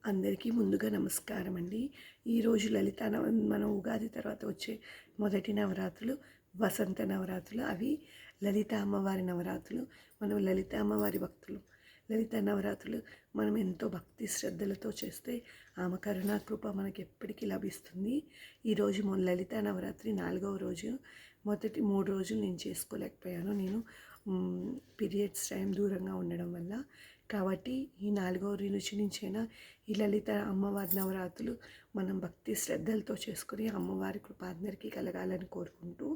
అందరికీ ముందుగా నమస్కారం అండి. ఈరోజు మనం ఉగాది తర్వాత వచ్చే మొదటి నవరాత్రులు వసంత నవరాత్రులు. అవి లలిత అమ్మవారి నవరాత్రులు. మనం లలిత అమ్మవారి భక్తులు. లలిత నవరాత్రులు మనం ఎంతో భక్తి శ్రద్ధలతో చేస్తే ఆమె కరుణా కృప మనకి ఎప్పటికీ లభిస్తుంది. ఈరోజు లలిత నవరాత్రి 4వ రోజు. మొదటి 3 రోజులు నేను చేసుకోలేకపోయాను. నేను పీరియడ్స్ టైం దూరంగా ఉండడం వల్ల. కాబట్టి ఈ 4వ రోజు నుంచైనా ఈ లలిత అమ్మవారి నవరాత్రులు మనం భక్తి శ్రద్ధలతో చేసుకుని అమ్మవారి కృప అందరికీ కలగాలని కోరుకుంటూ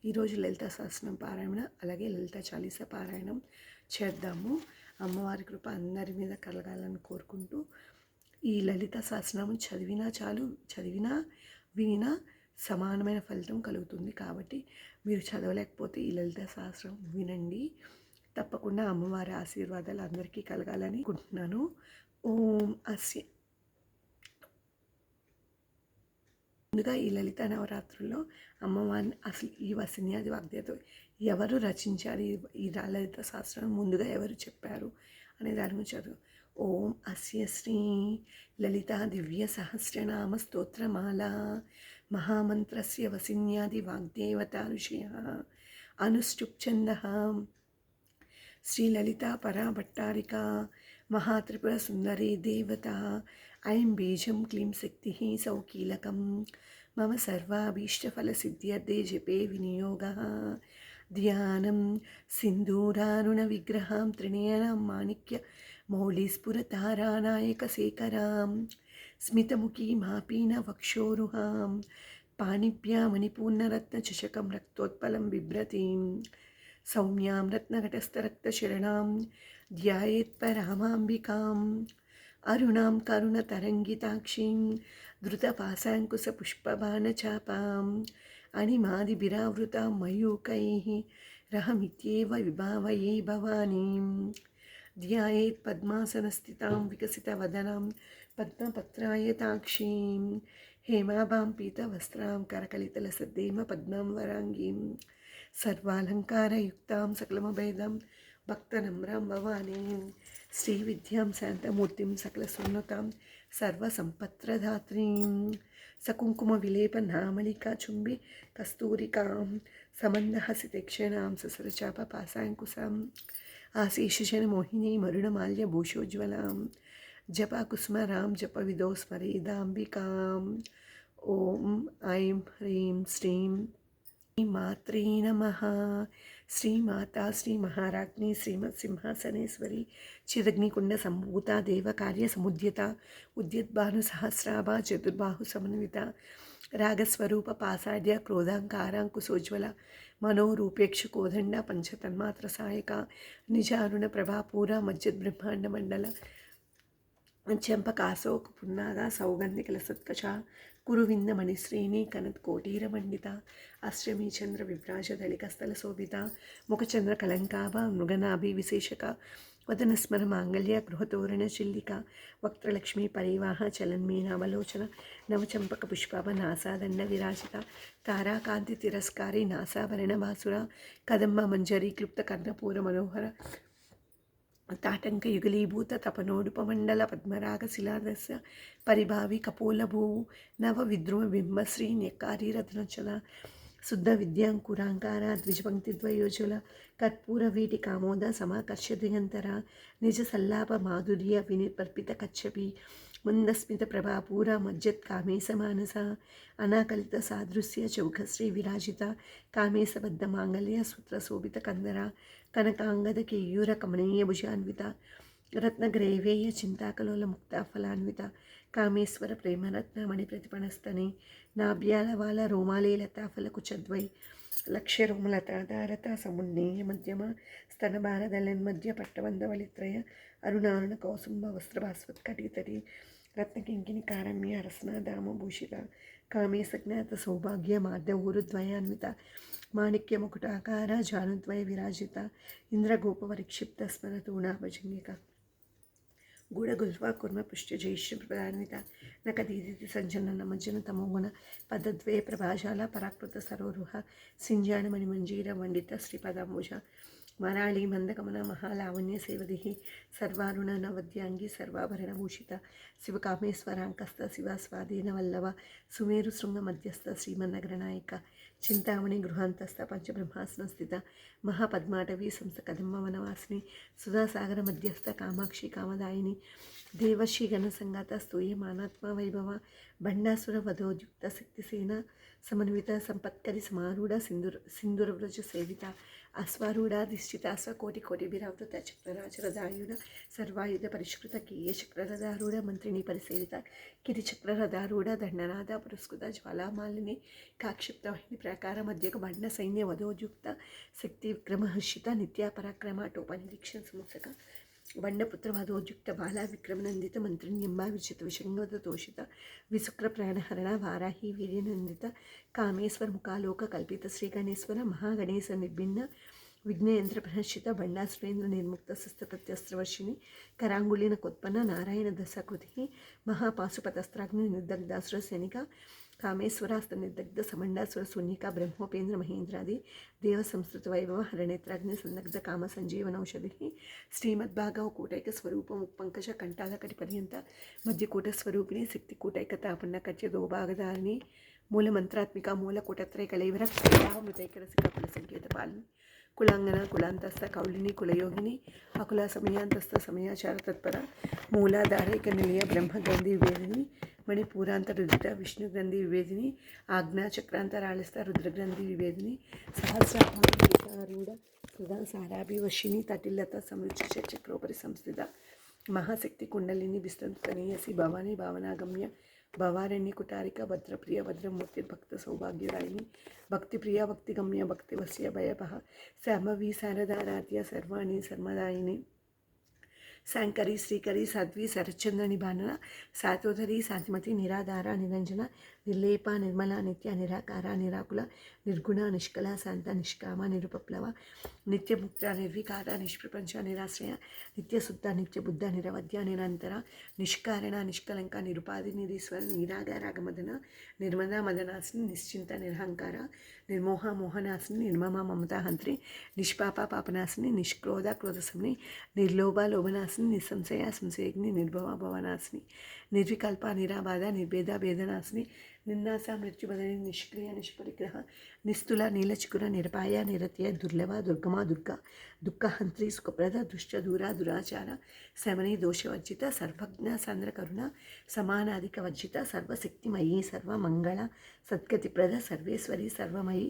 ఈరోజు లలిత సహస్రనామ పారాయణ అలాగే లలిత చాలీసా పారాయణం చేద్దాము. అమ్మవారి కృప అందరి మీద కలగాలని కోరుకుంటూ ఈ లలిత సహస్రనామం చదివినా చాలు, చదివినా వినినా సమానమైన ఫలితం కలుగుతుంది. కాబట్టి మీరు చదవలేకపోతే ఈ లలిత సహస్రం వినండి. తప్పకుండా అమ్మవారి ఆశీర్వాదాలు అందరికీ కలగాలని అనుకుంటున్నాను. ఓం అస్య ముందుగా ఈ లలిత నవరాత్రుల్లో అమ్మవారిని అసలు ఈ వసిన్యాది వాగ్దేవత ఎవరు రచించారు, ఈ లలిత శాస్త్రం ముందుగా ఎవరు చెప్పారు అనే దాని గురించి చదువు. ఓం అస్య శ్రీ లలితా దివ్య సహస్రనామ స్తోత్రమాల మహామంత్రస్య వసిన్యాది వాగ్దేవత ఋషయ అనుష్ఠుప్ఛంద శ్రీలలితా పరాభట్టారికా మహాత్రిపుర సుందరీ దేవత ఐం బీజం క్లీం శక్తి సౌకీలకం మమ సర్వాభీష్టఫలసిద్ధ్యర్థే జపే వినియోగः ధ్యానం సింధూరారుణ విగ్రహాం త్రినయనాం మాణిక్య మౌళీస్ఫురతారానాయకశేఖరాం స్మితముఖీ మాపీన వక్షోరుహాం పాణిభ్యా మణిపూర్ణరత్నచషకం రక్తోత్పలం బిభ్రతీం సౌమ్యాం రత్నఘటస్థరక్తశరణాం ధ్యాయేత్పరామాంబికాం అరుణాం కరుణతరంగితాక్షీం ధృతపాశాంకుశపుష్పబాణచాపాం అణిమాదిభిరావృతాం మయూకైః రహమిత్యేవ విభావయే భవానీం ధ్యాయేత్ పద్మాసనస్థితాం వికసితవదనాం పద్మపత్రాయతాక్షీం హేమాభాం పీతవస్త్రాం కరకలితలసద్దేమ పద్మాం వరాంగీం సర్వాలంకారయుక్తాం సకలమభేదం భక్తనమ్రాం భవానీం శ్రీవిద్యాం శాంతమూర్తిం సకలసున్నతాం సర్వసంపత్ప్రదాత్రీం సకుంకుమ విలేపనామలికా చుంబి కస్తూరికాం సమందహసితక్షణాం ససరచాప పాశాంకుశాం ఆశీషజన మోహినీ మరుణమాల్య భూషోజ్వలాం జపకుస్మరాం జపవిదో స్మరేదాంబికాం. ఓం ఐం హ్రీం శ్రీం మాత్రే నమః. శ్రీమాతా శ్రీ మహారాజ్ఞి శ్రీమత్ సింహాసనేశ్వరి చిదగ్నికుండ సంభూత దేవకార్య సముద్యత ఉద్యద్భాను సహస్రాభా చతుర్బాహు సమన్విత రాగస్వరూప పాసాఢ్య క్రోధాంకారాంకుశోజ్వల మనోరూపేక్ష కోదండ పంచతన్మాత్ర సాయక నిజారుణ ప్రభాపూర మజ్జద్బ్రహ్మాండ మండల చంపకాశోక పున్నాద సౌగంధికల సత్కచ కురువింద మణిశ్రేణి కనత్ కోటీరమండిత అశ్రమీ చంద్ర విభ్రాజ దళికస్థల శోభిత ముఖచంద్ర కలంకాభ మృగనాభి విశేషక వదనస్మర మాంగళ్య గృహతోరణ చిల్లిక వక్త్రలక్ష్మీ పరివాహ చలన్మీనావలోచన నవచంపక పుష్పాభ నాసాదండ విరాజిత తారాకాంతి తిరస్కారి నాసాభరణ బాసుర కదంబ మంజరీ క్లుప్త కర్ణపూర మనోహర తాటంక యుగలీభూత తపనోడుపమండల పద్మరాగ శిలాదస్య పరిభావి కపోలభూ నవ విద్రుమ బింబశ్రీ న్యక్కారీ రత్నచల శుద్ధ విద్యాంకురాంకార ద్విజపంక్తిద్వయోజుల కర్పూర వీటి కామోద సమాకర్ష దిగంతర నిజ సల్లాప మాధుర్య వినిపర్పిత కచ్చపి మందస్మిత ప్రభాపూర మజ్జత్ కామేశ మానస అనాకలిత సాదృశ్య చౌఖశ్రీ విరాజిత కామేశబద్ధ మాంగళ్య సూత్ర శోభిత కందర కనకాంగద కేయూర కమనీయ భుజాన్విత రత్నగ్రైవేయ చింతాకలోల ముక్తాఫలాన్విత కామేశ్వర ప్రేమరత్న మణి ప్రతిపణస్తని నాభ్యాల వాల రోమాలే లతాఫల కుచద్వై లక్ష్య రోమలతాధారత సమున్నీయ మధ్యమ స్తనభారదలన్మధ్య పట్టవందవలిత్రయ అరుణారుణ కౌసుంభ వస్త్రభాస్వత్కటితరి రత్నకింకిని కారమ్య రస్నాదామ భూషిత కామేశజ్ఞాత సౌభాగ్య మాధ్య ఊరుద్వయాన్విత మాణిక్య ముకుటాకార జానుద్వయ విరాజిత ఇంద్రగోపవరిక్షిప్త స్మరతూణాభజంగిక గూఢగుల్ఫా కుర్మ పుష్టిజైష్య ప్రధాన్విత నకదీదితి సంజన నమజ్జన తమోగుణ పదద్వయ ప్రభాజాల పరాకృత సరోరుహ సింజాణమణి మంజీర వండిత శ్రీపదాంబుజ మరాళీ మందగమన మహాలావణ్య సేవది సర్వారుణ నవద్యాంగి సర్వాభరణభూషిత శివకామేశ్వరాంకస్త శివ స్వాధీన వల్లవ సుమేరు శృంగ మధ్యస్థ శ్రీమన్నగరనాయక చింతామణి గృహాంతస్థ పంచబ్రహ్మాసన స్థిత మహాపద్మాటవీ సంస్థ కదంబ వనవాసిని సుధాసాగర మధ్యస్థ కామాక్షి కామదాయిని దేవశ్రీ గణసంగాత స్తూయమానాత్మ వైభవ బండాసుర వధోద్యుక్త శక్తిసేన సమన్విత సంపత్కరి సమారూఢ సింధురవ్రజ సేవిత అశ్వారూఢాధిష్ఠిత స్వకోటి కోటిభిరావృత చక్రరాజరదాయుడ సర్వాయుధ పరిష్కృత కీయ చక్రరథారూఢ మంత్రిని పరిసేవిత కిరిచక్రరథారూఢ దండనాథ పురస్కృత జ్వాలామాలిని కాక్షిప్తవాహిని ప్రాకార మధ్యక బండ సైన్య వధోద్యుక్త శక్తి విక్రమహర్షిత నిత్య పరాక్రమ టోపనిరీక్షణ సంసక బండపుత్రవధోద్యుక్త బాలా విక్రమనందిత మంత్రిణ్యంబా విచిత విషంగద తోషిత విశుక్ర ప్రాణహరణ వారాహి వీర్యనందిత కామేశ్వర ముఖాలోక కల్పిత శ్రీ గణేశ్వర మహాగణేశ నిర్భిన్న విఘ్నేంద్ర ప్రహర్షిత బండాసురేంద్ర నిర్ముక్త శస్త్రప్రత్యస్త్రవర్షిణి కరాంగుళిన కొత్పన్న నారాయణ దశాకృతి మహాపాశుపతస్త్రాగ్ని నిర్దగ్ధాసుర సైనిక కామేశ్వరాస్త నిర్దగ్ధ సమండాసుర శూన్యక బ్రహ్మోపేంద్ర మహేంద్రాది దేవ సంస్కృత వైభవ హరణేత్రాగ్ని సందగ్ధ కామ సంజీవనౌషధి శ్రీమద్భాగవ కూటైక స్వరూపం పంకజ కంఠాలకటి పర్యంత మధ్యకూట స్వరూపిణి శక్తి కూటైక తాపన్న కచ్య దోభాగదారిణి మూల మంత్రాత్మిక మూల కూటత్రయ కలైవర మృతైకరసిక కుల సంకేత పాలిని కులాంగన కులాంతస్థ కౌళిని కులయోగిని అకుల సమయాంతస్థ సమయాచార తత్పర మూలాధారైక నిలయ బ్రహ్మగ్రంథి వివేదిని మణిపూరాంత రుదిత విష్ణుగ్రంథి వివేదిని ఆజ్ఞాచక్రాంతరాళస్థ రుద్రగ్రంథి వివేదిని సహస్రారూఢ సుధా సారాభివశిని తటిల్లత సమృచి చక్రోపరి సంస్థిత మహాశక్తి కుండలిని విస్తృతనీయసి భవాని భావనాగమ్య భవారణ్య కుటారిక భద్రప్రియ భద్రమూర్తి భక్త సౌభాగ్యదాయిని భక్తిప్రియ భక్తిగమ్య భక్తివశ్య భయపహ శాంభవి శారదారాధ్య సర్వాణి సర్మదాయిని శాంకరి శ్రీకరి సాధ్వి శరచంద్రని బాణన సాతోధరి శాంతిమతి నిరాధార నిరంజన నిర్లేప నిర్మల నిత్య నిరాకార నిరాకుల నిర్గుణ నిష్కల శాంత నిష్కామ నిరుపప్లవ నిత్యముక్త నిర్వికార నిష్ప్రపంచ నిరాశ్రయ నిత్యశుద్ధ నిత్యబుద్ధ నిరవధ్య నిరంతర నిష్కారణ నిష్కలంక నిరుపాధి నిరీశ్వర నిరాగారాగమదన నిర్మదా మదనాశిని నిశ్చింత నిరహంకార నిర్మోహ మోహనాశిని నిర్మమ మమతాహంత్రి నిష్పాప పాపనాశిని నిష్క్రోధ క్రోధశమిని నిర్లోభ లోభనాశిని నిస్సంశయ సంశయగ్ని నిర్భవ భవనాశిని నిర్వికల్ప నిరాబాధ నిర్భేద భేదనాశిని నిన్నాస మృత్యుబదని నిష్క్రియ నిష్పరిగ్రహ నిస్తుల నీలచికుర నిరపాయ నిరత్య దుర్లభ దుర్గమ దుర్గా దుఃఖహంత్రి సుఖప్రద దుష్ట దూర దురాచార శమని దోషవర్జిత సర్వజ్ఞ సంద్రకరుణ సమానాధిక వర్జిత సర్వశక్తిమయీ సర్వమంగళ సద్గతిప్రద సర్వేశ్వరి సర్వమయీ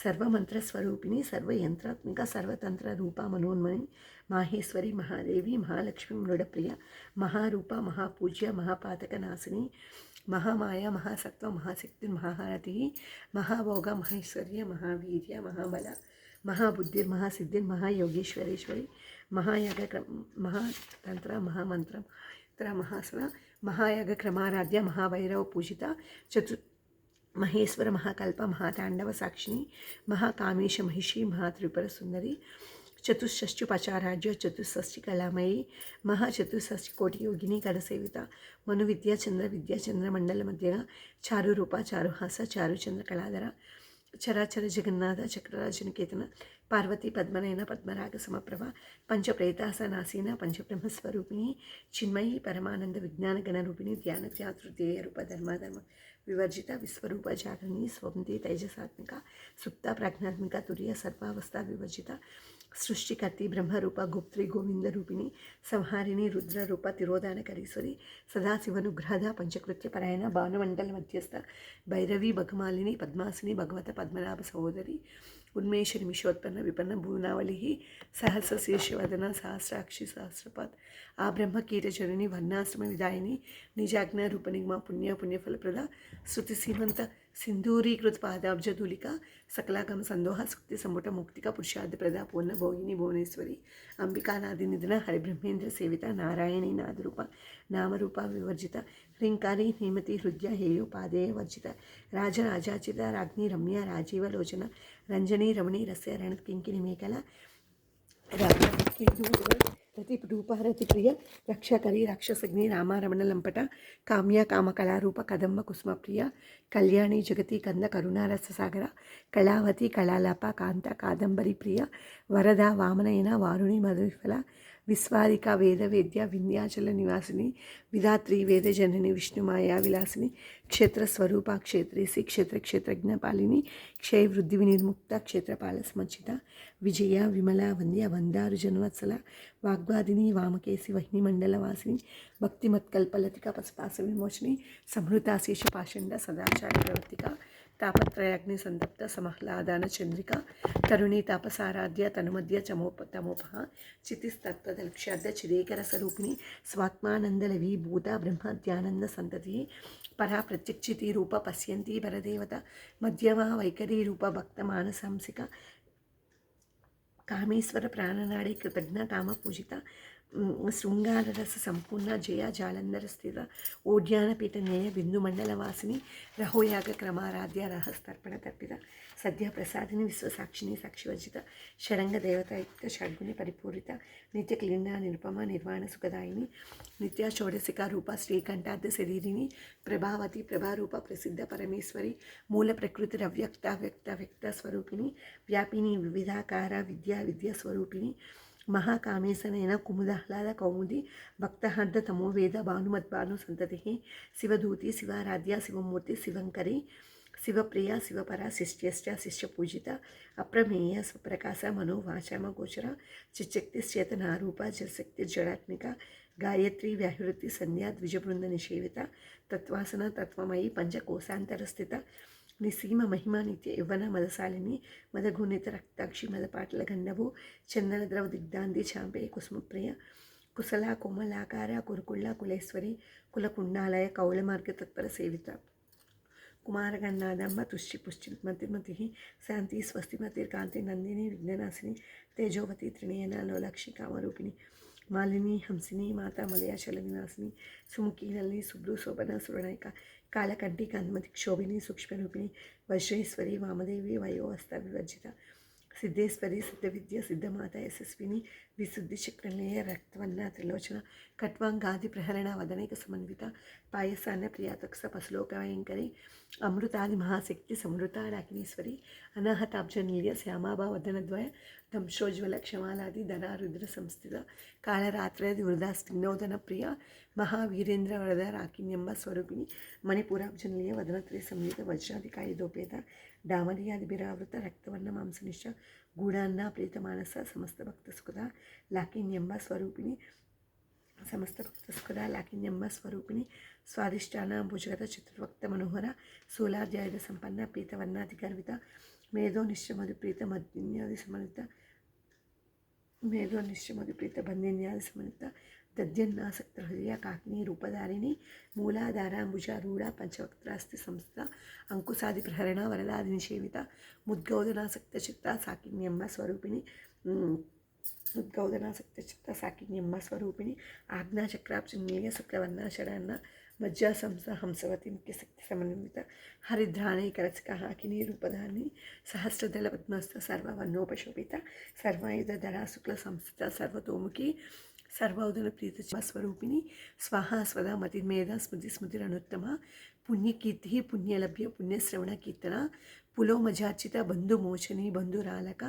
సర్వమంత్రస్వరూపిణి సర్వయంత్రాత్మిక సర్వతంత్ర రూప మనోన్మణి మాహేశ్వరి మహాదేవి మహాలక్ష్మి మృడప్రియ మహారూప మహాపూజ్య మహాపాతక నాశిని మహామాయ మహాసత్వ మహాశక్తి మహాహారతి మహాభోగ మహేశ్వర్య మహావీర్య మహాబల మహాబుద్ధిర్ మహాసిద్ధిర్ మహాయోగేశ్వరేశ్వరి మహాయాగ మహాతంత్ర మహామంత్ర మహాసన మహాయాగ క్రమారాధ్య మహాభైరవ పూజిత మహేశ్వర మహాకల్ప మహాతాండవ సాక్షిని మహాకామేశ మహిషి మహాత్రిపుర సుందరి చతుషష్ఠుపచారాజ్య చతుషష్ఠి కళామయి మహాచతుషష్ఠి కోటి యోగిని కరసేవిత మను విద్యాచంద్ర విద్యాచంద్ర మండల మధ్యగా చారు రూప చారుహాస చారుచంద్ర కళాధర చరాచర జగన్నాథ చక్రరాజనికేతన పార్వతీ పద్మనయన పద్మరాగ సమప్రభ పంచప్రేతాసనాసీన పంచబ్రహ్మస్వరూపిణి చిన్మయి పరమానంద విజ్ఞాన గణరూపిణి ధ్యాన త్యాతృతేయ రూప ధర్మాధర్మ వివర్జిత విశ్వరూప జాగరణి స్వంతి తైజసాత్మిక సుప్త ప్రాజ్ఞాత్మిక తుర్య సర్వావస్థ వివర్జిత సృష్టికర్తి బ్రహ్మరూప గుప్త్రి గోవింద రూపిణి సంహారిణి రుద్రరూప తిరోధానకరీశ్వరి సదాశివనుగ్రహద పంచకృత్య పరాయణ భానుమండల మధ్యస్థ భైరవి భగమాలిని పద్మాసిని భగవత పద్మనాభ సహోదరి ఉన్మేష నిమిషోత్పన్న విపన్న భూనావళి సహస్రశీర్షవదన సహస్రాక్షి సహస్రపాత్ ఆ బ్రహ్మకీటచరుని వర్ణాశ్రమ విదాయిని నిజాజ్ఞ రూపనిగ్మ పుణ్యఫలప్రద శృతి సీమంత సింధూరీకృత పాదాబ్జధూలిక సకలాగమ సందోహ సుక్తి సంపుట ముక్తిక పురుషార్థ ప్రద పూర్ణ భోగిని భువనేశ్వరి అంబికానాది నిధన హరిబ్రహ్మేంద్ర సేవిత నారాయణి నాదరూప నామరూప వివర్జిత హ్రీంకారి హేమతి హృదయ హేయోపాదేయ వర్జిత రాజరాజాచిత రాజ్ఞి రమ్య రాజీవలోచన రంజనీ రమణి రస్య రణత్ కింకిని మేకల రాజ రతిరూపహరతి ప్రియ రక్షకరి రక్షసగ్ని రామారమణ లంపట కామ్య కామకళారూప కదంబ కుసుమప్రియ కళ్యాణి జగతి కంద కరుణారస సాగర కళావతి కళాలాప కాంత కాదంబరి ప్రియ వరద వామనయన వారుణి మధుఫల విశ్వాదిక వేద వేద్య వింధ్యాచల నివాసిని విధాత్రి వేదజనని విష్ణుమాయా విలాసిని క్షేత్రస్వరూప క్షేత్రేసి క్షేత్రజ్ఞపాలిని క్షయవృద్ధి వినిర్ముక్త క్షేత్రపాల సమంచిత విజయ విమల వంద్య వందారు జన్వత్సల వాగ్వాదిని వామకేసి వహ్నిమండల వాసిని భక్తిమత్కల్పలతిక పశుపాస విమోచని సంహృతాశేష పాషండ సదాచార ప్రవర్తిక తాపత్రయాగ్ని సంతప్త సమహ్లాదాన చంద్రిక తరుణీ తాపసారాధ్య తనుమధ్య తమోపహ చితిస్తత్వదలక్ష్యార్థ చిదేకర స్వరూపిణి స్వాత్మానందలవి భూత బ్రహ్మధ్యానంద సంతతి పరా ప్రత్యక్షితి రూప పశ్యంతి పరదేవత మధ్యమా వైఖరి రూప భక్త మానసాంసిక కామేశ్వర ప్రాణనాడి కృతజ్ఞ కామ పూజిత శృంగారరస సంపూర్ణ జయ జాలంధర స్థిత ఓడ్యానపీఠ నేయ బిందుమండల వాసిని రహోయాగ క్రమారాధ్య రహస్తర్పణ తర్పిత సద్య ప్రసాదిని విశ్వసాక్షిని సాక్షివర్జిత షడంగ దేవతాయుక్త షడ్గుణి పరిపూరిత నిత్య క్లీండ నిరుపమ నిర్వాణ సుఖదాయిని నిత్య షోడశిక రూప శ్రీకంఠార్థ శరీరిని ప్రభావతి ప్రభారూప ప్రసిద్ధ పరమేశ్వరి మూల ప్రకృతి రవ్యక్త వ్యక్త స్వరూపిణి వ్యాపిని వివిధాకార విద్యా స్వరూపిణి మహాకామేశనైన కుముదాహ్లాద కౌముది భక్తహర్ద తమోవేద భానుమద్భాను సంతతి శివదూతి శివారాధ్య శివమూర్తి శివంకరి శివప్రియ శివపర శిష్యశ్చ శిష్యపూజిత అప్రమేయ స్వప్రకాశ మనోవాచామ గోచర చిచ్చక్తిశ్చేతనారూప జశక్తి జడాత్మిక గాయత్రి వ్యాహృతి సంధ్యా ద్విజబృంద నిషేవిత తత్వాసన తత్వమయి పంచకోశాంతరస్థిత నిసీమ మహిమ నిత్య యవ్వన మదశాలిని మదగుణిత రక్తాక్షి మదపాటల గండవు చందన ద్రవ దిగ్ధాంతి చాంపే కుసుమప్రియ కుశల కోమలాకార కురుకుళ్ళ కులేశ్వరి కులకుండాలయ కౌళమార్గ తత్పర సేవిత కుమారగన్నాదమ్మ తుష్టి పుష్టి మతిమతి శాంతి స్వస్తిమతిర్కాంతి నందిని విఘ్ననాశిని తేజోవతి త్రినయన లోలక్షి కామరూపిణి మాలిని హంసిని మాత మలయాచల నివాసిని సుముఖి నల్లి శుభ్రు శోభన సురణైక కాలకంఠి కాంతిమతి క్షోభిని సూక్ష్మరూపిణి వజ్రేశ్వరి వామదేవి వయోవస్థ వివర్జిత సిద్ధేశ్వరి సిద్ధవిద్య సిద్ధమాత యశస్విని విశుద్ధి చక్రలేయ రక్తవన్న త్రిలోచన ఖట్వాంగాది ప్రహరణ వదనైక సమన్విత పాయసాన్న ప్రియాతక్ష పశులోకయంకరి అమృతాది మహాశక్తి సమృత రాకినీశ్వరి అనాహతాబ్జనీయ శ్యామాభా వదనద్వయ దంశోజ్వల క్షమాలాది ధనారుద్ర సంస్థిత కాళరాత్రది వృధా స్నిగ్నోదన ప్రియ మహావీరేంద్ర వరద రాకిన్యంబ స్వరూపిణి మణిపురాబ్జనీయ వదనత్రి సంయుత వజ్రాధికాయుధోపేత డామర్యాదిభిరావృత రక్తవర్ణ మాంసనిష్ట గూఢాన్న ప్రీతమానస సమస్త భక్త సుఖద లాకిన్యంబ స్వరూపిణి సమస్త భక్త సుఖద లాకిన్యంబ స్వరూపిణి స్వాదిష్టాన భుజగత చతుర్వక్త మనోహర శూలాధ్యాయుధ సంపన్న పీతవర్ణాది గర్విత మేధో నిశ్చమధుప్రీత మద్యాది సమన్విత మేధో నిశ్చమధుప్రీత బంధిన్యాది సమన్విత దద్యన్నాసక్త హృదయ కాకిని రూపధారిణి మూలాధారాంబుజారూఢ పంచవక్త్రాస్తి సంస్థ అంకుశాది ప్రహరణ వరదాది నిషేవిత ముద్గౌదనాసక్త చిత్త సాకిన్యమ్మ స్వరూపిణి ఉద్గౌదనాసక్త చిత్త సాకిన్యమ్మ స్వరూపిణి ఆజ్ఞాచక్రాబ్జన్యేయ శుక్రవర్ణ షడాన్న మజ్జా సంస్థ హంసవతి ముఖ్యశక్తి సమన్విత హరిద్రాణైకరసిక హాకిని రూపధాని సహస్రదళ పద్మస్థ సర్వవర్ణోపశోభిత సర్వాయుధ ధరా శుక్ల సంస్థిత సర్వతోముఖి సర్వౌదన ప్రీత స్వరూపిణి స్వాహా స్వదా మతిర్మేధ స్మృతిరనుత్తమ పుణ్యకీర్తి పుణ్యలభ్య పుణ్యశ్రవణ కీర్తన పులోమజార్చిత బంధుమోచని బంధురాలక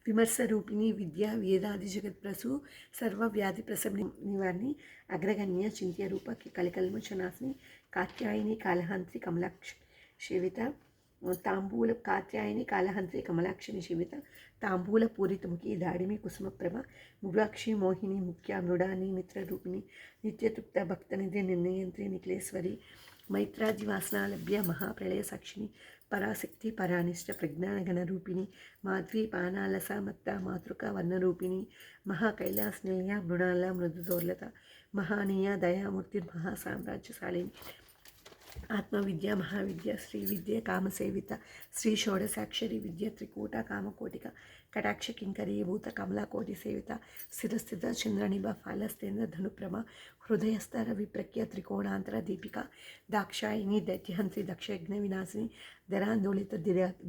విమర్శరూపిణి విద్యా వేదాది జగత్ప్రసు సర్వవ్యాధి ప్రసవ నివారిణి అగ్రగణ్య చింత్యరూప కలికల్మచనాశిని కాత్యాయిని కాళహంత్రి కమలాక్ష సేవిత తాంబూల కాత్యాయిని కాళహంత్రి కమలాక్షి నిషేవిత తాంబూల పూరితముఖి దాడిమి కుసుమప్రభ మృగాక్షి మోహిని ముఖ్య మృడాని మిత్రరూపిణి నిత్యతృప్త భక్తనిధి నిర్ణయంత్రి నిఖిలేశ్వరి మైత్రాది వాసనాలభ్య మహాప్రళయ సాక్షిని పరాశక్తి పరానిష్ట ప్రజ్ఞానగణరూపిణి మాధ్వీ పానాలస మత్త మాతృక వర్ణరూపిణి మహాకైలాస్నేయ మృణాల మృదుదోర్లత మహానీయ దయామూర్తిర్మహాసామ్రాజ్యశాలిని ఆత్మవిద్య మహావిద్య శ్రీ విద్య కామసేవిత శ్రీ షోడశాక్షరి విద్య త్రికూట కామకోటిక కటాక్ష కింకరీభూత కమలాకోటి సేవిత స్థిరస్థిత చంద్రనిభ ఫాలస్తేంద్ర ధనుప్రమ హృదయస్థర విప్రక్య త్రికోణాంతర దీపిక దాక్షాయిని దైత్యహంత్రి దక్షయజ్ఞ వినాశిని ధరాందోళిత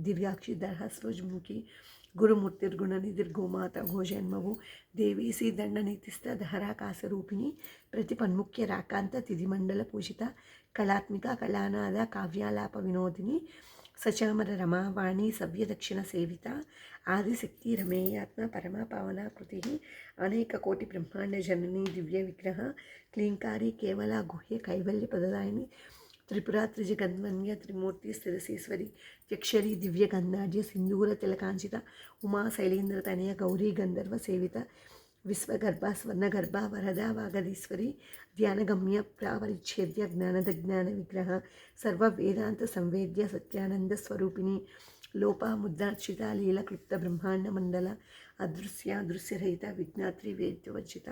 దివ్యాక్షి దర్హస్రోజ్ముఖి గురుమూర్తిర్గుణనిధిర్గోమాత గోజన్మవు దేవీసి దండనీతిస్థ ధరాకాశరూపిణి ప్రతిపన్ముఖ్య రాకాంత తిథిమండల పూజిత కళాత్మిక కళానాద కావ్యాలాప వినోదిని సచామర రమావాణి సవ్యదక్షిణ సేవిత ఆదిశక్తి రమేయాత్మ పరమ పావనాకృతి అనేక కోటి బ్రహ్మాండ జనని దివ్య విగ్రహ క్లీంకారి కేవల గుహ్య కైవల్య పదదాయిని త్రిపురా త్రిజగన్మన్య త్రిమూర్తి స్థిరసేశ్వరి యక్షరి దివ్య గంధాఢ్య సింధూర తిలకాంచిత ఉమా శైలేంద్ర తనయ గౌరీ గంధర్వ సేవిత విశ్వగర్భ స్వర్ణగర్భ వరద వాగదీశ్వరి ధ్యానగమ్య ప్రావరిచ్ఛేద్య జ్ఞానదజ్ఞాన విగ్రహ సర్వ వేదాంత సంవేద్య సత్యానంద స్వరూపిణి లోపాముద్రార్చిత లీలక్లుప్త బ్రహ్మాండ మండల అదృశ్య దృశ్యరహిత విజ్ఞాత్రి వేద్యవర్జిత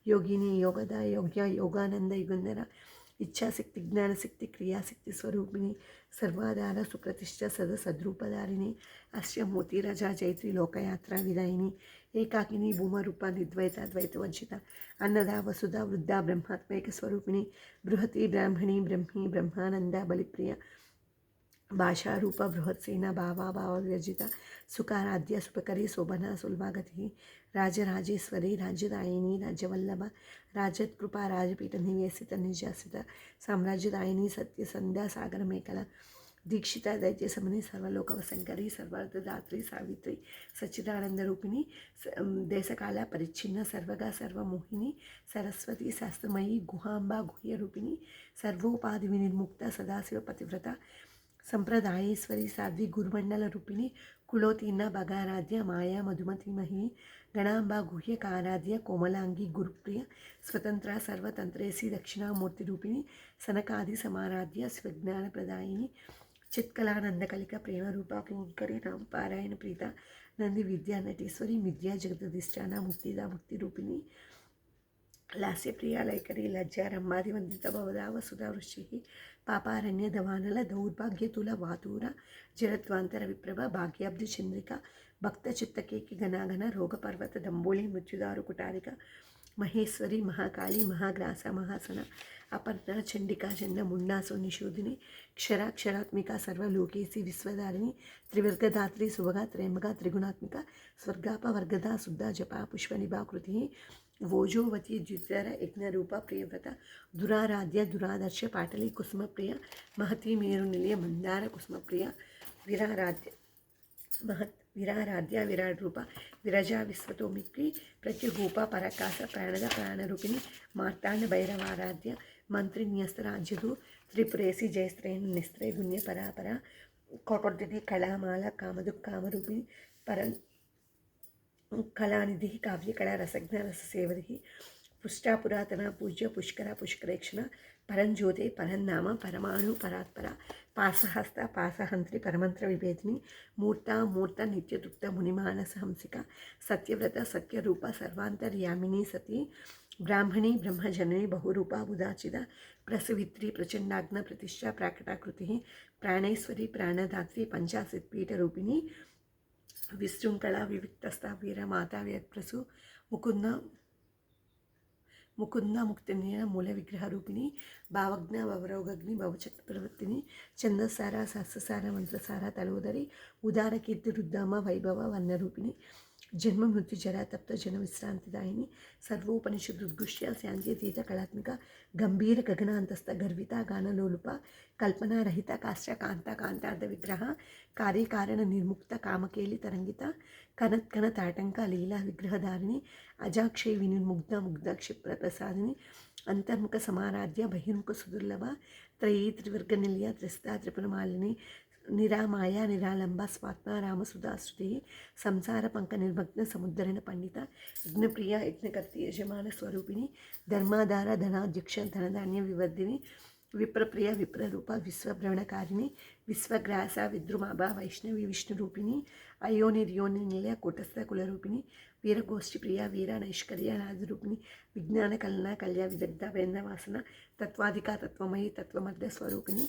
యోగిని యోగద యోగ్య యోగానంద యుగంధర ఇచ్ఛాశక్తి జ్ఞానశక్తి క్రియాశక్తి స్వరూపిణి సర్వాధార సుప్రతిష్ట సద్రూపధారిణి అశ్యమూర్తి రజా జైత్రి లోకయాత్ర విదాయిని ఏకాకిని భూమరూప నిర్ద్వైత ద్వైతవంచిత అన్నదా వసుధ వృద్ధ బ్రహ్మాత్మైక స్వరూపిణి బృహతి బ్రాహ్మణి బ్రహ్మి బ్రహ్మానంద బలిప్రియ భాషారూప బృహత్సేన భావ విరజిత సుఖారాధ్య సుపకరి శోభన సుల్భాగతి రాజరాజేశ్వరి రాజ్యదాయిని రాజ్యవల్లభ రాజత్కృపా రాజపీఠ నివేశిత నిజాసిత సామ్రాజ్యదాయిని సత్యసంధ్య సాగర మేకల దీక్షిత దైత్యసమని సర్వలోకవశంకరి సర్వార్థదాత్రి సావిత్రి సచ్చిదానంద రూపిణి దేశకాల పరిచ్ఛిన్న సర్వగా సర్వమోహిని సరస్వతి శాస్త్రమయీ గుహాంబ గుహ్య రూపిణి సర్వోపాధి వినిర్ముక్త సదాశివ పతివ్రత సంప్రదాయేశ్వరి సాధ్వి గురుమండల రూపిణి కులోతీర్ణ భగారాధ్య మాయా మధుమతి మహిని గణాంబ గుహ్యకారాధ్య కోమలాంగి గురుప్రియ స్వతంత్ర సర్వతంత్రేసి దక్షిణామూర్తి రూపిణి సనకాది సమారాధ్య స్వజ్ఞాన ప్రదాయిని చిత్కళానందకలిక ప్రేమరూప క్లీంకరి నామపారాయణ ప్రీత నంది విద్యా నటీశ్వరి విద్యా జగదధిష్టాన ముక్తిదా ముక్తి రూపిణి లాస్యప్రియ లైకరి లజ్జా రంభాది వందిత భవదా వసుధా వృష్టి పాపారణ్య దవానల దౌర్భాగ్యతుల వాతూర జరద్వాంతర విప్రభ భాగ్యాబ్ది చంద్రిక భక్త చిత్తకేకి గణాగణ రోగపర్వత దంబోళి మృత్యుదారు కుటారిక మహేశ్వరి మహాకాళి మహాగ్రాస మహాసన అపర్ణ చండికా చండ ముండాసు నిషోధిని క్షరాక్షరాత్మిక సర్వలోకేసి విశ్వధారిణి త్రివర్గదాత్రి శుభగా త్రయంబగా త్రిగుణాత్మిక స్వర్గాపవర్గదా శుద్ధ జపా పుష్పనిభాకృతి ఓజోవతి ద్యుతర యజ్ఞరూప ప్రియవ్రత దురారాధ్య దురాదర్శ పాటలి కుసుమప్రియ మహతి మేరు నిలయ మందార కుసుమప్రియ విరారాధ్య విరారాధ్య విరాట్ రూప విరజా విశ్వతోమిక్రి ప్రత్యుగూప పరకాశ ప్రాణద ప్రాణరూపిణి మార్తాండ భైరవారాధ్య మంత్రి న్యస్తరాజ్యదు త్రిపురేసి జయస్త్రేణ నిస్త్రే గుణ్య పరాపర కోటర్దిని కళామాల కామరూపిణి కళానిధి కావ్యకళా రసజ్ఞ రససేవది పుష్టా పురాతన పూజ్య పుష్కర పుష్కరేక్షణ పరంజ్యోతి పరంనామ పరమాణు పరాత్పర పాసహస్త పాసహంత్రి పరమంత్ర విభేదిని మూర్త నిత్యతృప్త మునిమానస హంసిక సత్యవ్రత సత్యరూప సర్వాంతర్యామిని సతి బ్రాహ్మణి బ్రహ్మజనని బహురూప ఉదాచిత ప్రసవిత్రి ప్రచండాగ్న ప్రతిష్ఠా ప్రాకటాకృతి ప్రాణేశ్వరి ప్రాణదాత్రి పంచాశత్పీఠరూపిణి విశృంఖళ వివిక్తస్థ వీర మాతా వ్యత్ప్రసు ముకుంద ముక్తినియ మూల విగ్రహ రూపిణి భావజ్ఞ భవరోగగ్ని భవచక్ర ప్రవృత్తిని ఛందసార సహస్రసార మంత్రసార తలోదరి ఉదార కీర్తి రుద్దామ వైభవ వర్ణరూపిణి జన్మ మృత్యు జరా తప్త జన విశ్రాంతిదాయిని సర్వోపనిషదుద్గుష్య శాంత్యతీత కళాత్మిక గంభీర గగనాంతస్థ గర్విత గానలోలుప కల్పనారహిత కాశ్య కాంత కాంతార్థ విగ్రహ కార్యకారణ నిర్ముక్త కామకేలి తరంగిత కనత్కన తాటంక లీలా విగ్రహధారిణి అజాక్షయ వినిర్ముగ్ధ ముగ్ధ క్షిప్ర ప్రసాదిని అంతర్ముఖ సమారాధ్య బహిర్ముఖ సుదుర్లభ త్రయీ త్రివర్గ నిలయ త్రిస్తా త్రిపురమాలిని నిరామాయ నిరాలంబ స్వాత్మ రామసుధాశ్రుతి సంసార పంక నిర్మగ్న సముద్ధరణ పండిత యజ్ఞప్రియ యజ్ఞకర్తి యజమాన స్వరూపిణి ధర్మాధార ధనాధ్యక్ష ధనధాన్య వివర్ధిని విప్రప్రియ విప్రరూప విశ్వభ్రమణకారిణి విశ్వగ్రాస విద్రుమాభ వైష్ణవి విష్ణురూపిణి అయోనిర్యోని నిలయ కూటస్థ కులరూపిణి వీరగోష్ఠి ప్రియ వీర నైష్కర్య రాజరూపిణి విజ్ఞాన కలన కళ్య విదగ్ధ వేంద్రవాసన తత్వాధిక తత్వమయి తత్వమర్ధ స్వరూపిణి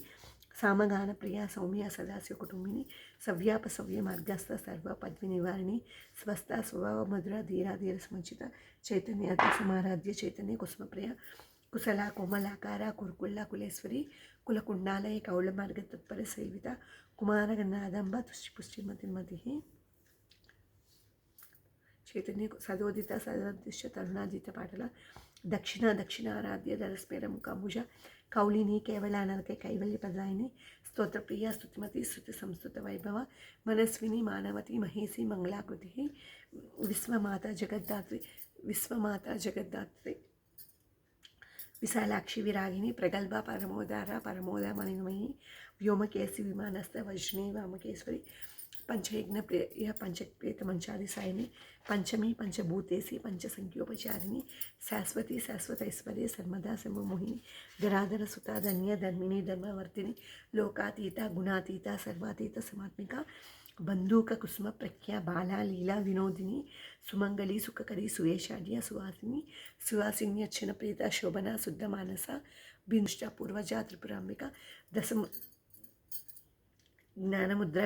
సామగాన ప్రియ సౌమ్య సదాశివ కుటుంబిని సవ్యాప సవ్య మార్గస్థ సర్వ పద్మి నివారిణి స్వస్థ స్వభావ మధుర ధీర సముచిత చైతన్య సమారాధ్య చైతన్య కుసుమప్రియ కుశల కోమలాకార కురుకుల్ల కులేశ్వరి కులకుండాలయ కౌళ మార్గ తత్పర సేవిత కుమారగన్నాదంబ తుష్టి పుష్టిమతిమతి చైతన్య సదోదిత సదోదిష్ట తరుణాదిత పాటల దక్షిణారాధ్య ధరస్మేరం కంబుజ కౌలిని కేవలానరకే కైవల్య పదాయిని స్తోత్రప్రియ స్తుతిమతి స్తుతి సంస్కృత వైభవ మనస్విని మానవతి మహేసి మంగళాకృతి విశ్వమాత జగద్ధాత్రి విశాలాక్షి విరాగిని ప్రగల్భ పరమోదమణిమయి వ్యోమకేసి విమానస్థ వజ్ని వామకేశ్వరి పంచయజ్ఞ ప్రియ పంచప్రేత మంచాది సాయిని పంచమి పంచభూతేసి పంచసంఖ్యోపచారిణి శాశ్వతైశ్వర్య సర్మదా శంభుమోహిని ధరాధర సుత ధన్య ధర్మిణి ధర్మవర్తిని లోకాతీత గుణాతీత సర్వాతీత సమాత్మిక బంధూక కుసుమ ప్రఖ్య బాలా లీలా వినోదిని సుమంగళి సుఖకరి సుయేషాఢ్య సువాసిన్యర్చన ప్రీత శోభన శుద్ధ మానస బిందుష్ట పూర్వజ త్రిపురాంబిక జ్ఞానముద్ర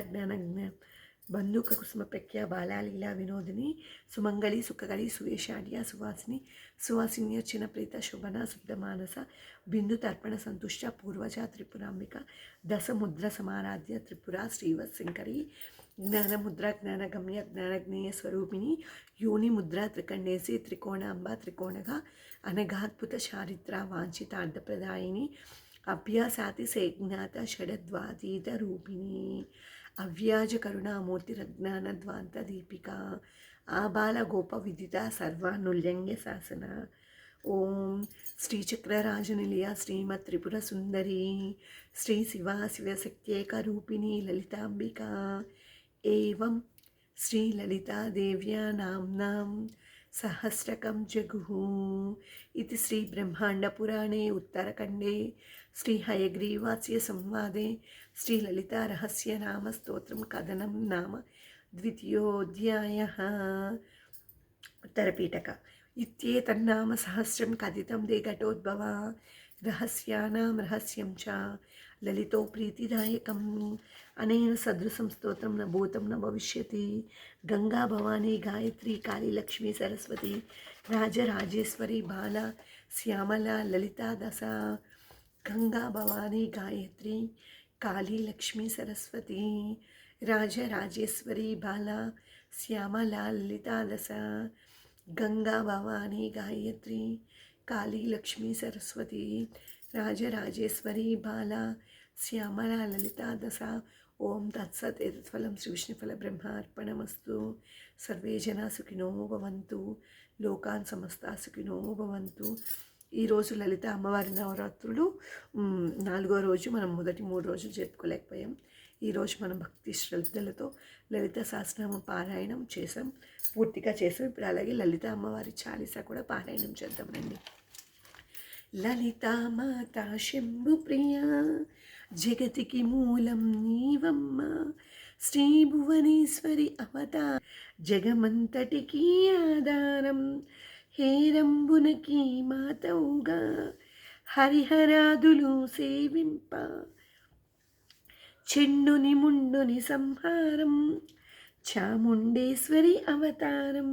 బంధుక కుసుమ ప్రఖ్య బాలాలీలా వినోదిని సుమంగళి సుఖకరి సుయేషాఢ్య సువాసిన్యర్చన ప్రీత శోభన శుద్ధ మానస బిందు తర్పణ సంతుష్ట పూర్వజ త్రిపురాంబిక దశముద్ర సమారాధ్య త్రిపుర శ్రీవత్శంకరి జ్ఞానముద్ర జ్ఞానగమ్య జ్ఞానజ్ఞేయ స్వరూపిణి యోని ముద్ర త్రికండేసి త్రికోణాంబ త్రికోణగా అనగాద్భుత చారిత్ర వాంఛితార్థప్రదాయిని అభ్యాసాతి సేజ్ఞాత షడద్వాతీత రూపిణి అవ్యాజ కరుణామూర్తిరజ్ఞానద్వాంత దీపిక ఆబాల గోప విదిత సర్వానుల్యంగ్య శాసన ఓం శ్రీచక్రరాజనిలయ శ్రీమత్ త్రిపుర సుందరి శ్రీ శివశక్త్యేక రూపిణి లలితాంబిక ఏవం శ్రీ లలితాదేవ్యా నామ్నాం సహస్రకం జగుః ఇది శ్రీ బ్రహ్మాండపురాణే ఉత్తరఖండే శ్రీ హయగ్రీవాస్య సంవాదే శ్రీ లలితా రహస్య నామ స్తోత్రం కథనం నామ ద్వితీయోధ్యాయః ఉత్తరపీఠక ఇత్యేతన్నామ సహస్రం కథితం దే ఘటోద్భవ రహస్యానాం రహస్యం చ లలితో ప్రీతిదాయకం అనేన సదృశం స్తోత్రం న భూతం న భవిష్యతి గంగా భవానీ గాయత్రి కాళీ లక్ష్మీ సరస్వతి రాజరాజేశ్వరి బాల శ్యామల లలితా దశ గంగా భవానీ గాయత్రి కాళీ లక్ష్మీ సరస్వతి రాజరాజేశ్వరి బాల శ్యామల లలితా దశ గంగా భవానీ గాయత్రి కాళీ లక్ష్మీ సరస్వతి రాజరాజేశ్వరి బాల శ్యామల లలితా దశ ఓం తత్సత్ ఏతత్ఫలం శ్రీ విష్ణుఫల బ్రహ్మార్పణమస్తు సర్వే జనా సుఖినో భవంతు లోకాన్ సమస్త సుఖినో భవంతు. ఈరోజు లలిత అమ్మవారి నవరాత్రులు 4వ రోజు. మనం మొదటి 3 రోజులు జరుపుకోలేకపోయాం. ఈరోజు మనం భక్తి శ్రద్ధలతో లలిత సహస్రనామ పారాయణం పూర్తిగా చేసాం. ఇప్పుడు అలాగే లలిత అమ్మవారి చాలీసా కూడా పారాయణం చేద్దాం రండి. లలితా మాతా శంభు ప్రియా జగతికి మూలం నీవమ్మ శ్రీ భువనేశ్వరి అవతా జగమంతటికి ఆధారం హేరంబునకి మాతవుగా హరిహరాదులు సేవింప చెండుని ముండుని సంహారం చాముండేశ్వరి అవతారం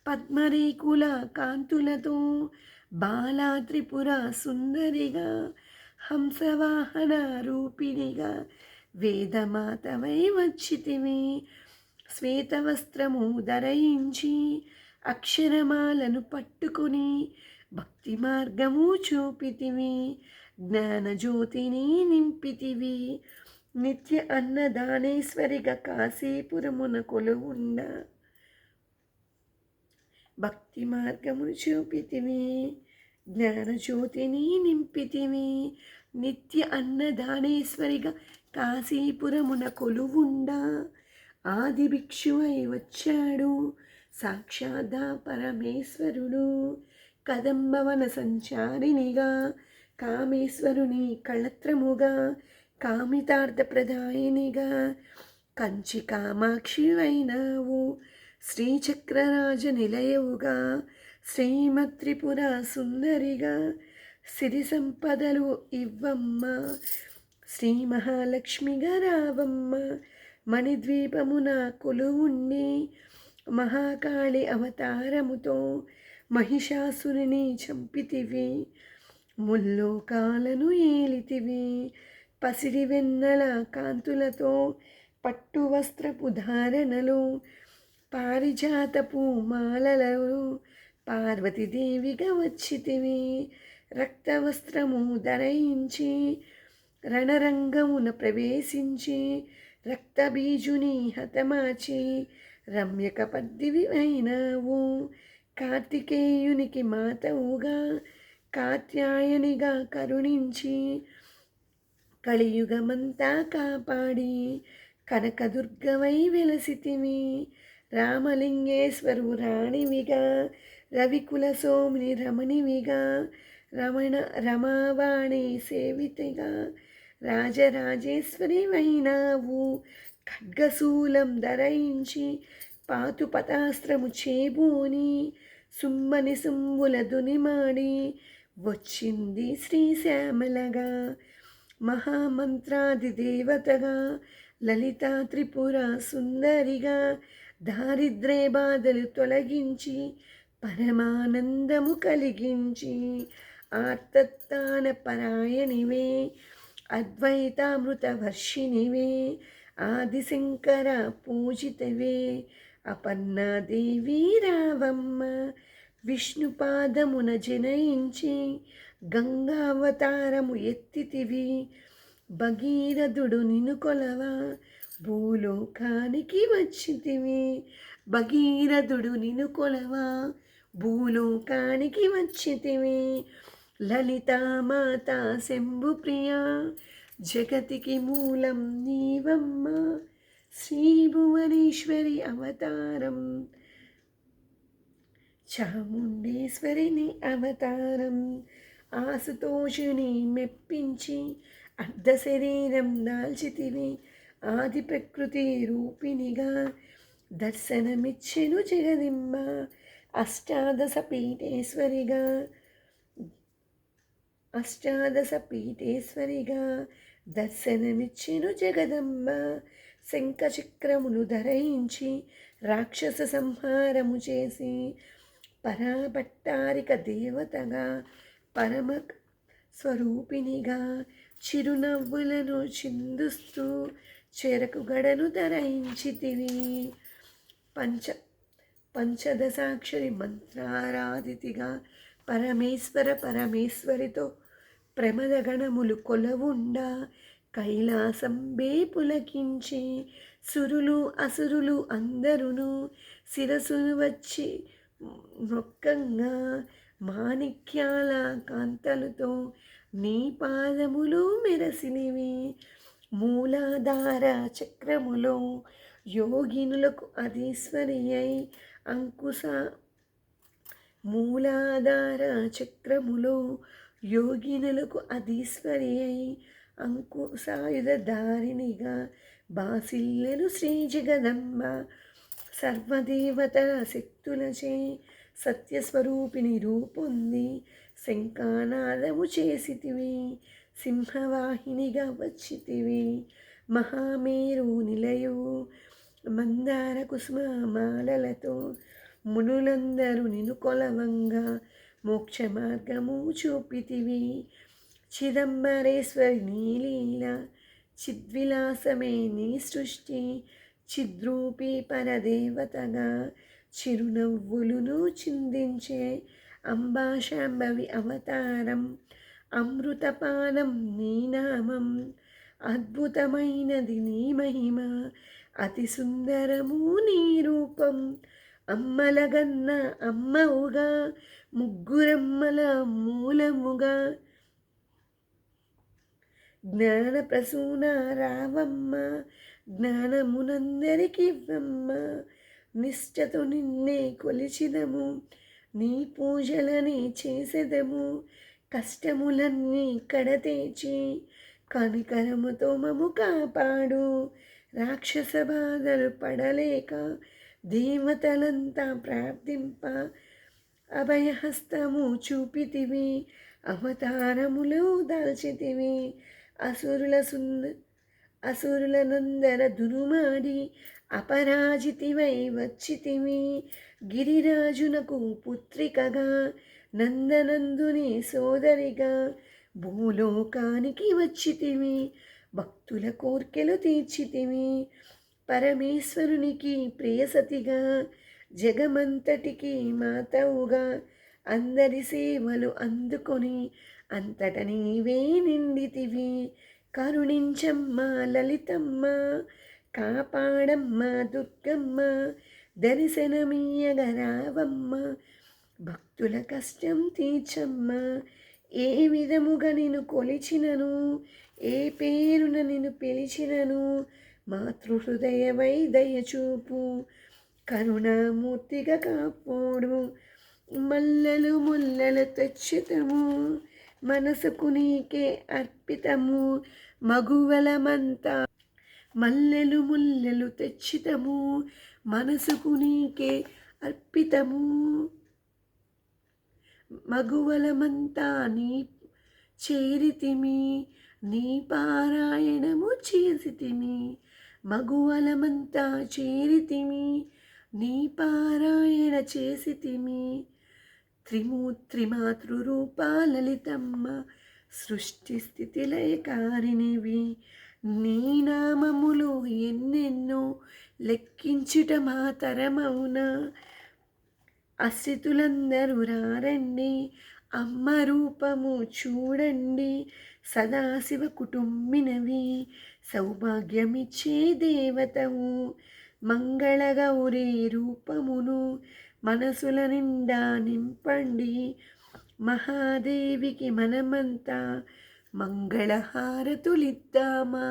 పద్మరేకుల కాంతులతో బాలా త్రిపుర సుందరిగా హంసవాహన రూపిణిగా వేదమాతవై వచ్చితివి శ్వేతవస్త్రము ధరించి అక్షరమాలను పట్టుకొని భక్తి మార్గము చూపితివి జ్ఞానజ్యోతిని నింపితివి నిత్య అన్నదానేశ్వరిగా కాశీపురమున కొలువుండ భక్తి మార్గమును చూపితివి జ్ఞానజ్యోతిని నింపితివి నిత్య అన్నదానేశ్వరిగా కాశీపురమున కొలువుండ ఆది భిక్షువై వచ్చాడు సాక్షాత్ పరమేశ్వరుడు కదంబవన సంచారినిగా కామేశ్వరుని కళత్రముగా కామితార్థప్రదాయినిగా కంచి కామాక్షివైనావు శ్రీచక్రరాజ నిలయవుగా శ్రీమత్రిపుర సుందరిగా సిరి సంపదలు ఇవ్వమ్మ శ్రీ మహాలక్ష్మిగా రావమ్మ మణిద్వీపమున కొలువుండి మహాకాళి అవతారముతో మహిషాసురుని చంపితివి ముల్లోకాలను ఏలితివి పసిడి వెన్నెల కాంతులతో పట్టు వస్త్రపు ధారణలు పారిజాతపు మాలలను పార్వతీదేవిగా వచ్చితివి. రక్తవస్త్రము ధరించి రణరంగమున ప్రవేశించి రక్తబీజుని హతమార్చి రమ్యక పద్దివి అయినావు. కార్తికేయునికి మాతవుగా కాత్యాయనిగా కరుణించి కలియుగమంతా కాపాడి కనకదుర్గవై వెలసితివి. రామలింగేశ్వరు రాణివిగా రవికుల సోమిని రమణివిగా రమావాణి సేవితగా రాజరాజేశ్వరి వైనావు. ఖడ్గశూలం ధరించి పాతుపతాస్త్రము చేబూని సుమ్మని సుంబుల దునిమాడి వచ్చింది శ్రీశ్యామలగా. మహామంత్రాది దేవతగా లలితా త్రిపుర సుందరిగా దారిద్ర్య బాధలు తొలగించి పరమానందము కలిగించి ఆర్తత్తాన పరాయణివే అద్వైతామృత వర్షిణివే ఆదిశంకర పూజితవే అపర్ణాదేవి రావమ్మ. విష్ణుపాదమున జనయించి గంగావతారము ఎత్తితివి. భగీరథుడు నిన్ను కొలవా భూలోకానికి వచ్చితివి. భగీరథుడు నిన్ను కొలవా భూలోకానికి వచ్చితివి. లలితామాత శంభుప్రియ జగతికి మూలం నీవమ్మ. శ్రీభువనేశ్వరి అవతారం చాముండేశ్వరిని అవతారం. ఆసుతోషుని మెప్పించి అర్ధ శరీరం దాల్చితివి. ఆది ప్రకృతి రూపిణిగా దర్శనమిచ్చెను జగదింబ. అష్టాదశ పీఠేశ్వరిగా దర్శనమిచ్చెను జగదంబ. శంఖచక్రములు ధరించి రాక్షస సంహారము చేసి పరాభట్టారిక దేవతగా పరమ స్వరూపిణిగా చిరునవ్వులను చిందుస్తూ చెరకు గడను ధరించితివి. పంచదశాక్షరి మంత్రారాధితిగా పరమేశ్వరితో ప్రమద గణములు కొలవుండా కైలాసంబే పులకించి సురులు అసురులు అందరును శిరసును వచ్చి మొక్కంగా మాణిక్యాల కాంతలతో నీ పాదములు మెరసినివి. మూలాధార చక్రములో యోగినులకు అధీశ్వరి అయి మూలాధార చక్రములో యోగినులకు అధీశ్వరి అయి అంకుశాయుధ ధారిణిగా బాసిల్లెను శ్రీ జగదంబ. సర్వదేవతల శక్తులచే సత్యస్వరూపిణి రూపొంది శంఖానాదము చేసితివి. సింహవాహినిగా వచ్చితివి. మహామేరు నిలయు మందార కుసుమాలతో మునులందరూ నిన్ను కొలవంగా మోక్ష మార్గము చూపితివి. చిదంబరేశ్వరి నీలీల చిద్విలాసమే నీ సృష్టి. చిద్రూపి పరదేవతగా చిరునవ్వులును చిందించే అంబాశాంబవి అవతారం. అమృతపానం నీ నామం అద్భుతమైనది నీ మహిమ. అతి సుందరము నీ రూపం. అమ్మలగన్న అమ్మవుగా ముగ్గురమ్మల మూలముగా జ్ఞాన ప్రసూన రావమ్మ. జ్ఞానమునందరికివ్వమ్మ. నిష్ఠతో నిన్నే కొలిచిదము. నీ పూజలని చేసెదము. కష్టములన్నీ కడతేచి కనికరముతో మము కాపాడు. రాక్షస బాధలు పడలేక దేవతలంతా ప్రార్థింప అభయహస్తము చూపితివి. అవతారములు దాల్చితివి. అసురులనందర దునుమాడి అపరాజితివై వచ్చితివి. గిరిరాజునకు పుత్రికగా నందనందుని సోదరిగా భూలోకానికి వచ్చితివి. భక్తుల కోర్కెలు తీర్చితివి. పరమేశ్వరునికి ప్రియసతిగా జగమంతటికి మాతవుగా అందరి సేవలు అందుకొని అంతట నీవే నిండితివి. కరుణించమ్మ లలితమ్మ, కాపాడమ్మ దుర్గమ్మ, దర్శనమీయగరావమ్మ, భక్తుల కష్టం తీర్చమ్మ. ఏ విధముగా నిన్ను కొలిచినను, ఏ పేరున నిన్ను పిలిచినను, మాతృహృదయవై దయచూపు, కరుణామూర్తిగా కాపాడు. మల్లెలు ముల్లెలు తెచ్చితము, మనసుకు నీకే అర్పితము, మగువలమంతా మల్లెలు ముల్లెలు తెచ్చితము, మనసుకు నీకే అర్పితము, మగువలమంతా నీ చేరితిమి, నీ పారాయణము చేసితిమి. మగువలమంతా చేరితిమి, నీ పారాయణ చేసితిమి. త్రిమాతృరూపా లలితమ్మ, సృష్టి స్థితి లయకారిణివి. నీ నామములు ఎన్నెన్నో లెక్కించుట మాతరమౌనా. అస్థితులందరూ రారండి, అమ్మ రూపము చూడండి. సదాశివ కుటుంబినవి, సౌభాగ్యమిచ్చే దేవతవు. మంగళగౌరీ రూపమును మనసుల నిండా నింపండి. మహాదేవికి మనమంతా మంగళహారతులిద్దామా.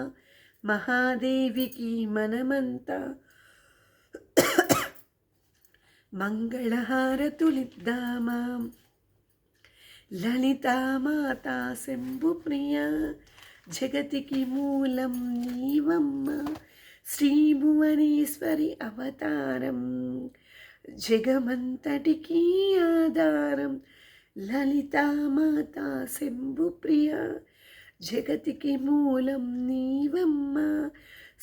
మహాదేవికి మనమంతా మంగళహారతులిద్దామా. లలితామాత శంభుప్రియ, జగతికి మూలం నీవమ్మ. శ్రీభువనేశ్వరి అవతారం, జగమంతటికి ఆధారం. లలితామాత శంభుప్రియ, జగతికి మూలం నీవమ్మ.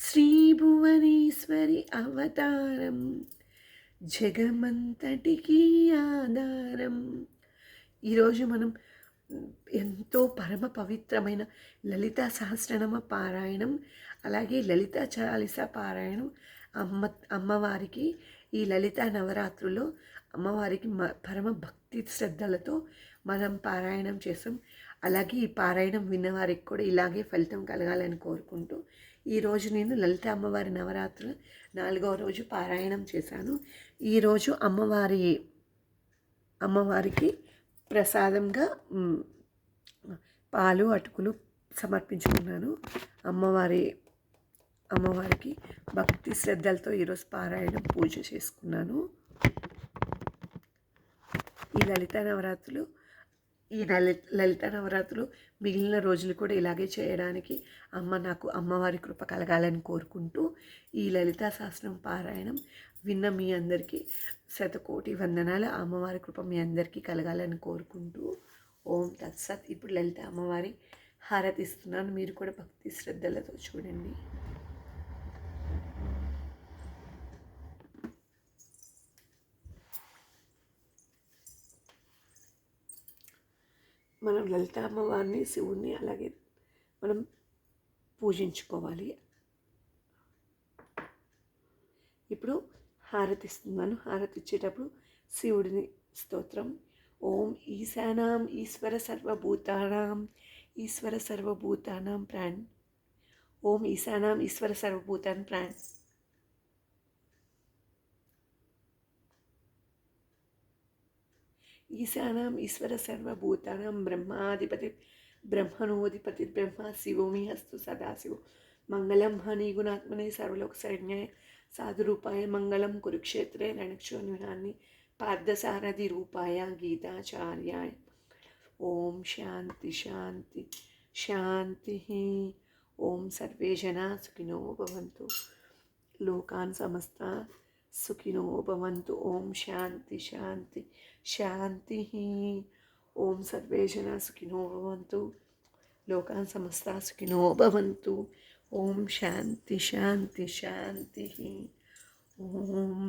శ్రీభువనేశ్వరి అవతారం, జగమంతటికి ఆధారం. ఈరోజు మనం ఎంతో పరమ పవిత్రమైన లలితా సహస్రనామ పారాయణం, అలాగే లలితా చాలీస పారాయణం అమ్మవారికి ఈ లలితా నవరాత్రుల్లో అమ్మవారికి పరమ భక్తి శ్రద్ధలతో మనం పారాయణం చేస్తాం. అలాగే ఈ పారాయణం విన్నవారికి కూడా ఇలాగే ఫలితం కలగాలని కోరుకుంటూ ఈరోజు నేను లలిత అమ్మవారి నవరాత్రులు 4వ రోజు పారాయణం చేశాను. ఈరోజు అమ్మవారికి ప్రసాదంగా పాలు అటుకులు సమర్పించుకున్నాను. అమ్మవారికి భక్తి శ్రద్ధలతో ఈరోజు పారాయణం పూజ చేసుకున్నాను. ఈ లలితా నవరాత్రులు మిగిలిన రోజులు కూడా ఇలాగే చేయడానికి నాకు అమ్మవారి కృప కలగాలని కోరుకుంటూ ఈ లలితా సహస్రం పారాయణం విన్న మీ అందరికీ శతకోటి వందనాలు. అమ్మవారి కృప మీ అందరికీ కలగాలని కోరుకుంటూ ఓం తత్సత్. ఇప్పుడు లలిత అమ్మవారి హారతి ఇస్తున్నాను, మీరు కూడా భక్తి శ్రద్ధలతో చూడండి. మనం లలిత అమ్మవారిని, శివుణ్ణి అలాగే మనం పూజించుకోవాలి. ఇప్పుడు హారతి ఇస్తున్నాను. హారతి ఇచ్చేటప్పుడు శివుడిని స్తోత్రం. ఓం ఈశానాం ఈశ్వర సర్వభూతానాం ప్రాణ్. ఓం ఈశానాం ఈశ్వర సర్వభూతాన్ ప్రాణ్. ఈశానాం ఈశ్వర సర్వభూతానాం బ్రహ్మాధిపతి బ్రహ్మణోధిపతి బ్రహ్మ శివోమి హస్తు సదాశివ. మంగళం హని గుణాత్మనే సర్వలోక శరణ్యాయ సాధురూపాయ మంగళం కురుక్షేత్రే రణక్షోన్వినాన్ని పార్థసారథి రూపాయ గీతాచార్యాయ. ఓం శాంతి శాంతి శాంతి. ఓం సర్వే జనా సుఖినో భవంతు, లోకాన్ సమస్తా సుఖినో భవంతు. ఓం శాంతి శాంతి శాంతి. ఓం సర్వే జనా సుఖినో భవంతు, లోకాన్ సమస్తా సుఖినో భవంతు. ఓం శాంతి శాంతి శాంతి. ఓం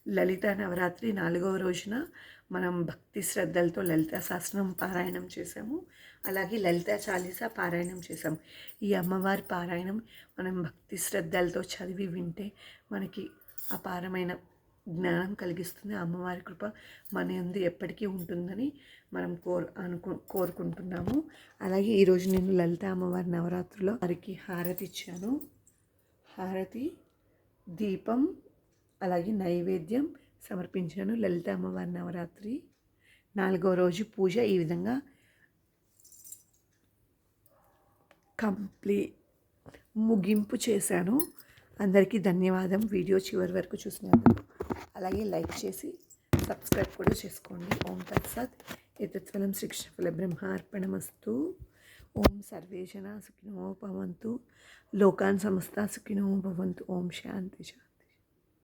లలిత నవరాత్రి 4వ రోజున మనం భక్తి శ్రద్ధలతో లలితా సహస్రం పారాయణం చేసాము. అలాగే లలితా చాలీసా పారాయణం చేసాము. ఈ అమ్మవారి పారాయణం మనం భక్తి శ్రద్ధలతో చదివి వింటే మనకి అపారమైన జ్ఞానం కలిగిస్తుంది. అమ్మవారి కృప మన యందు ఎప్పటికీ ఉంటుందని మనం కోరుకుంటున్నాము. అలాగే ఈరోజు నేను లలిత అమ్మవారి నవరాత్రిలో వారికి హారతి ఇచ్చాను. హారతి, దీపం, అలాగే నైవేద్యం సమర్పించాను. లలిత అమ్మవారి నవరాత్రి 4వ రోజు పూజ ఈ విధంగా ముగింపు చేశాను. అందరికీ ధన్యవాదం. వీడియో చివరి వరకు చూసినందుకు. అలాగే లైక్ చేసి సబ్స్క్రైబ్ కూడా చేసుకోండి. ఓం తత్సత్. ఏతత్ఫలం శ్రీకృష్ణఫల బ్రహ్మార్పణమస్తు. ఓం సర్వే జనా సుఖినో భవంతు. లోకాన్ సమస్తా సుఖినో భవంతు. ఓం శాంతి.